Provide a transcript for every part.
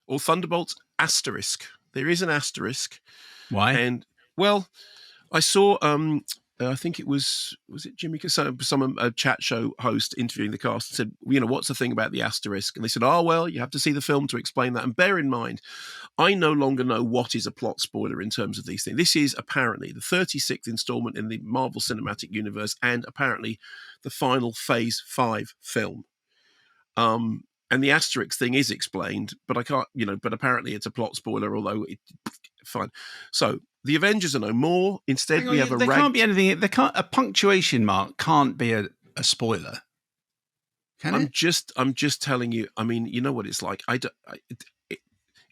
or Thunderbolts asterisk. There is an asterisk. Why? And, well, I saw, I think it was it Jimmy, a chat show host interviewing the cast and said, what's the thing about the asterisk? And they said, oh, well, you have to see the film to explain that. And bear in mind, I no longer know what is a plot spoiler in terms of these things. This is apparently the 36th installment in the Marvel Cinematic Universe and apparently the final Phase 5 film. And the asterisk thing is explained, but I can't, but apparently it's a plot spoiler, although fine. So the Avengers are no more. Instead, we have there can't be anything. A punctuation mark can't be a spoiler. I'm just telling you. I mean, you know what it's like.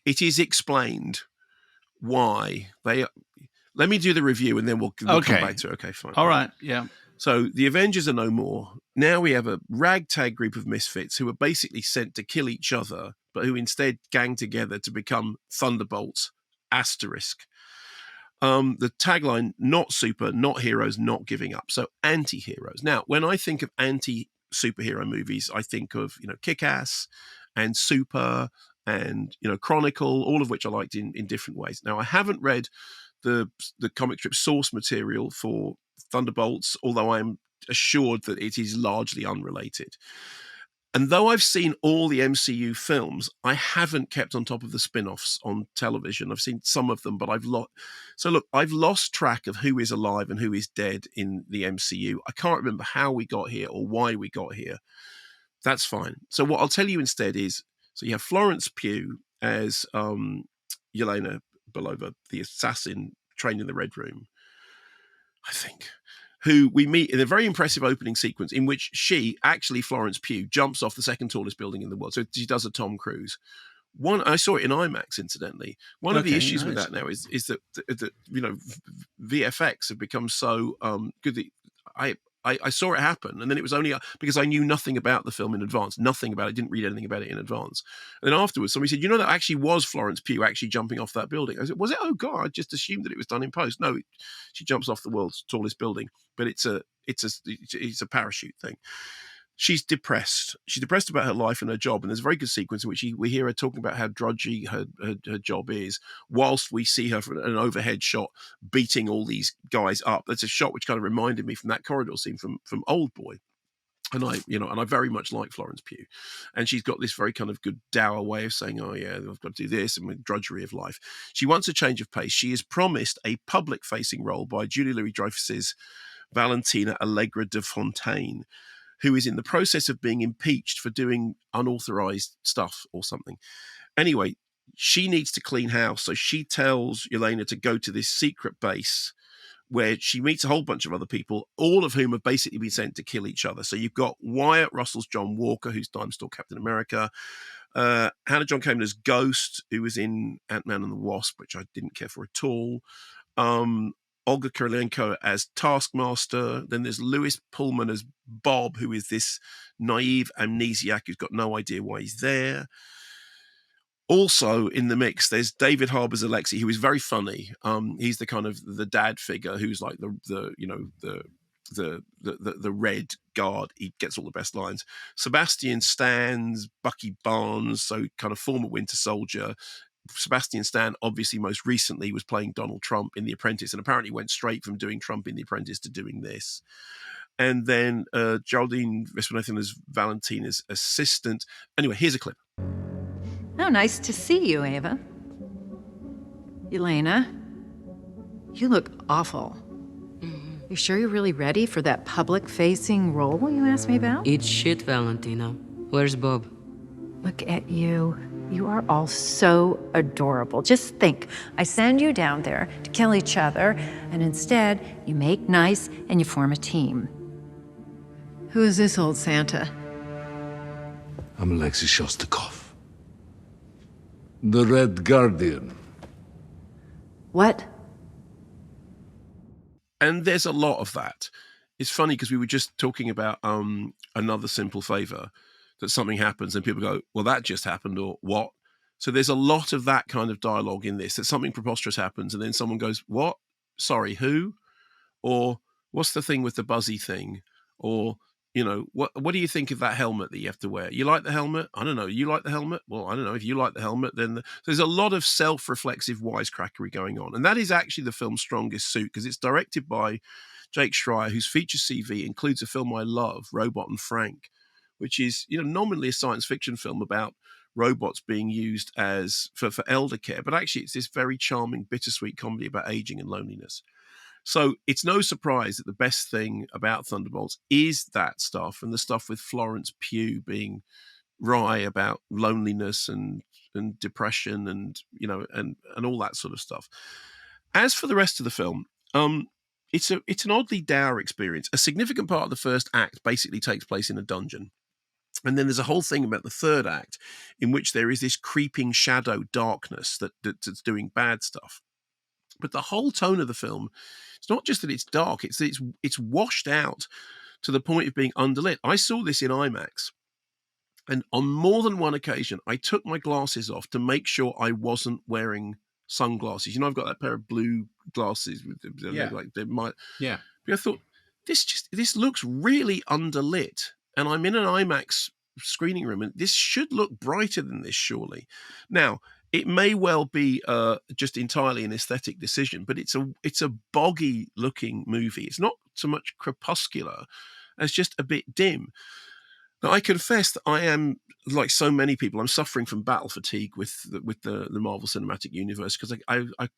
It is explained why they. Let me do the review and then we'll come back to it. Okay, fine. All right. Yeah. So the Avengers are no more. Now we have a ragtag group of misfits who are basically sent to kill each other, but who instead gang together to become Thunderbolts. Asterisk. The tagline: not super, not heroes, not giving up. So anti-heroes. Now, when I think of anti-superhero movies, I think of Kick-Ass and Super and Chronicle, all of which I liked in different ways. Now, I haven't read the comic strip source material for Thunderbolts, although I'm assured that it is largely unrelated. And though I've seen all the MCU films, I haven't kept on top of the spin-offs on television. I've seen some of them, but I've lost track of who is alive and who is dead in the MCU. I can't remember how we got here or why we got here. That's fine. So what I'll tell you instead is, so you have Florence Pugh as Yelena Belova, the assassin trained in the Red Room, I think, who we meet in a very impressive opening sequence in which Florence Pugh, jumps off the second tallest building in the world. So she does a Tom Cruise. I saw it in IMAX, incidentally. One of the issues with that now is that VFX have become so good that I saw it happen, and then it was only because I knew nothing about the film in advance, nothing about it, didn't read anything about it in advance. And then afterwards, somebody said, that actually was Florence Pugh actually jumping off that building. I said, was it? Oh, God, I just assumed that it was done in post. No, she jumps off the world's tallest building, but it's a parachute thing. She's depressed. She's depressed about her life and her job. And there's a very good sequence in which we hear her talking about how drudgy her job is, whilst we see her from an overhead shot beating all these guys up. That's a shot which kind of reminded me from that corridor scene from Old Boy. And I very much like Florence Pugh. And she's got this very kind of good dour way of saying, oh yeah, I've got to do this, and with drudgery of life. She wants a change of pace. She is promised a public-facing role by Julie Louis-Dreyfus's Valentina Allegra de Fontaine, who is in the process of being impeached for doing unauthorized stuff or something. Anyway, she needs to clean house, so she tells Yelena to go to this secret base where she meets a whole bunch of other people, all of whom have basically been sent to kill each other. So you've got Wyatt Russell's John Walker, who's Time Storm Captain America, Hannah John Kamen's Ghost, who was in Ant-Man and the Wasp, which I didn't care for at all, Olga Kurylenko as Taskmaster. Then there's Lewis Pullman as Bob, who is this naive amnesiac who's got no idea why he's there. Also in the mix, there's David Harbour's Alexei, who is very funny. He's the kind of the dad figure who's like the red guard. He gets all the best lines. Sebastian Stan's Bucky Barnes, so kind of former Winter Soldier. Sebastian Stan, obviously, most recently was playing Donald Trump in The Apprentice, and apparently went straight from doing Trump in The Apprentice to doing this. And then Geraldine Viswanathan as Valentina's assistant. Anyway, here's a clip. Oh, nice to see you, Ava. Yelena, you look awful. You sure you're really ready for that public-facing role you asked me about? Eat shit, Valentina. Where's Bob? Look at you. You are all so adorable. Just think, I send you down there to kill each other, and instead, you make nice and you form a team. Who is this old Santa? I'm Alexei Shostakov, the Red Guardian. What? And there's a lot of that. It's funny because we were just talking about Another Simple Favor, that something happens and people go, well, that just happened, or what? So there's a lot of that kind of dialogue in this, that something preposterous happens and then someone goes, what? Sorry, who? Or what's the thing with the buzzy thing? Or, what do you think of that helmet that you have to wear? You like the helmet? I don't know. You like the helmet? Well, I don't know. If you like the helmet, then there's a lot of self-reflexive wisecrackery going on. And that is actually the film's strongest suit, because it's directed by Jake Schreier, whose feature CV includes a film I love, Robot and Frank, which is, nominally a science fiction film about robots being used as for elder care, but actually it's this very charming, bittersweet comedy about aging and loneliness. So it's no surprise that the best thing about Thunderbolts is that stuff, and the stuff with Florence Pugh being wry about loneliness and depression and all that sort of stuff. As for the rest of the film, it's an oddly dour experience. A significant part of the first act basically takes place in a dungeon. And then there's a whole thing about the third act in which there is this creeping shadow darkness that's doing bad stuff. But the whole tone of the film, it's not just that it's dark, it's that it's washed out to the point of being underlit. I saw this in IMAX, and on more than one occasion, I took my glasses off to make sure I wasn't wearing sunglasses. I've got that pair of blue glasses with like they might. Yeah. But I thought this looks really underlit, and I'm in an IMAX screening room, and this should look brighter than this, surely. Now, it may well be just entirely an aesthetic decision, but it's a boggy looking movie. It's not so much crepuscular as just a bit dim. Now, I confess that I am, like so many people, I'm suffering from battle fatigue with the Marvel Cinematic Universe, because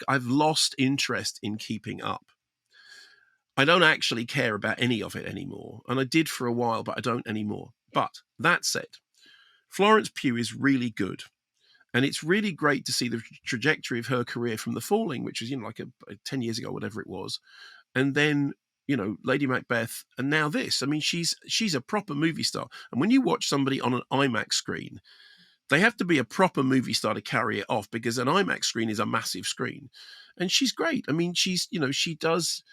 I've lost interest in keeping up. I don't actually care about any of it anymore, and I did for a while, but I don't anymore. But that said, Florence Pugh is really good. And it's really great to see the trajectory of her career from The Falling, which was, like 10 years ago, whatever it was. And then, Lady Macbeth, and now this. I mean, she's a proper movie star. And when you watch somebody on an IMAX screen, they have to be a proper movie star to carry it off, because an IMAX screen is a massive screen. And she's great. I mean, she does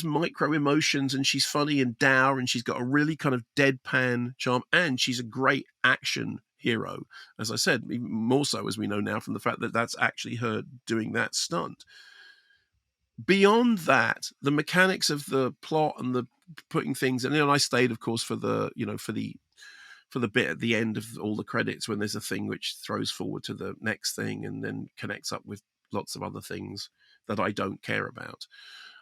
micro emotions, and she's funny and dour, and she's got a really kind of deadpan charm, and she's a great action hero, as I said, even more so as we know now from the fact that that's actually her doing that stunt. Beyond that, the mechanics of the plot and the putting things, and I stayed, of course, for the bit at the end of all the credits when there's a thing which throws forward to the next thing and then connects up with lots of other things that I don't care about.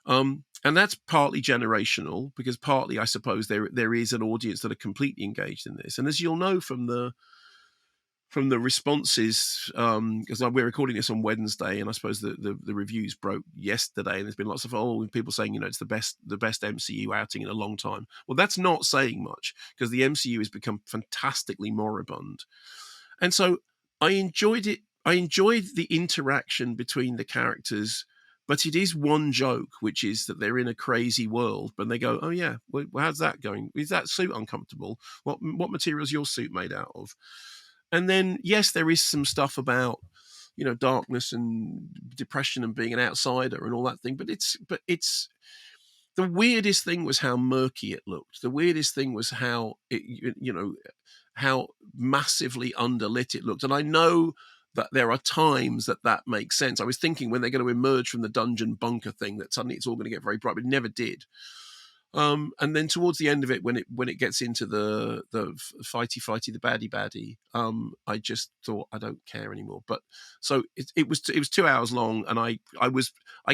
And that's partly generational, because partly, I suppose, there is an audience that are completely engaged in this. And as you'll know from the responses, because we're recording this on Wednesday, and I suppose the reviews broke yesterday, and there's been lots of people saying, it's the best MCU outing in a long time. Well, that's not saying much, because the MCU has become fantastically moribund. And so I enjoyed it. I enjoyed the interaction between the characters, but it is one joke, which is that they're in a crazy world, but they go, oh yeah, well, how's that going? Is that suit uncomfortable? What material is your suit made out of? And then, yes, there is some stuff about, darkness and depression and being an outsider and all that thing. But it's the weirdest thing was how murky it looked. The weirdest thing was how how massively underlit it looked. And I know that there are times that makes sense. I was thinking when they're going to emerge from the dungeon bunker thing that suddenly it's all going to get very bright, but it never did. And then towards the end of it, when it gets into the fighty, the baddie, I just thought, I don't care anymore. But so it was 2 hours long, and I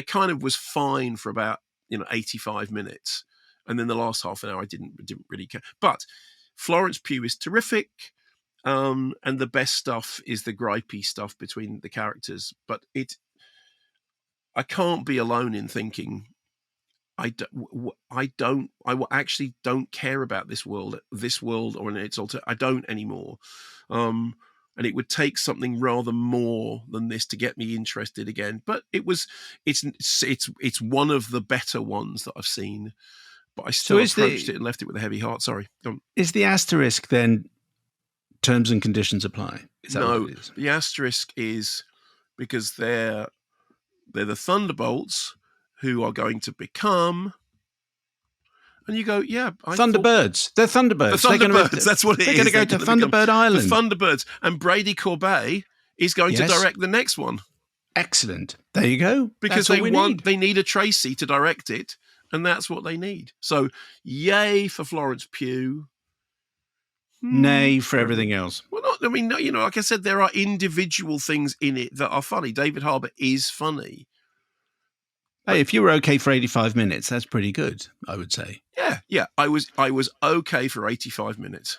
kind of was fine for about 85 minutes, and then the last half an hour I didn't really care. But Florence Pugh is terrific, and the best stuff is the gripey stuff between the characters. But I can't be alone in thinking, I actually don't care about this world or in its alter. I don't anymore. And it would take something rather more than this to get me interested again. But it's one of the better ones that I've seen. But I still approached it and left it with a heavy heart. Sorry. Is the asterisk then terms and conditions apply? Is that what it is? The asterisk is because they're the Thunderbolts, who are going to become, and you go, yeah, Thunderbirds. They're Thunderbirds. The Thunderbirds. That's what it is. They're going to go to Thunderbird Island. The Thunderbirds, and Brady Corbet is going to direct the next one. Excellent. There you go. Because they need a Tracy to direct it, And that's what they need. So, yay for Florence Pugh. Nay for everything else. Well, not. I mean, you know, like I said, there are individual things in it that are funny. David Harbour is funny. Hey, if you were okay for 85 minutes, that's pretty good, I would say. Yeah. I was okay for 85 minutes.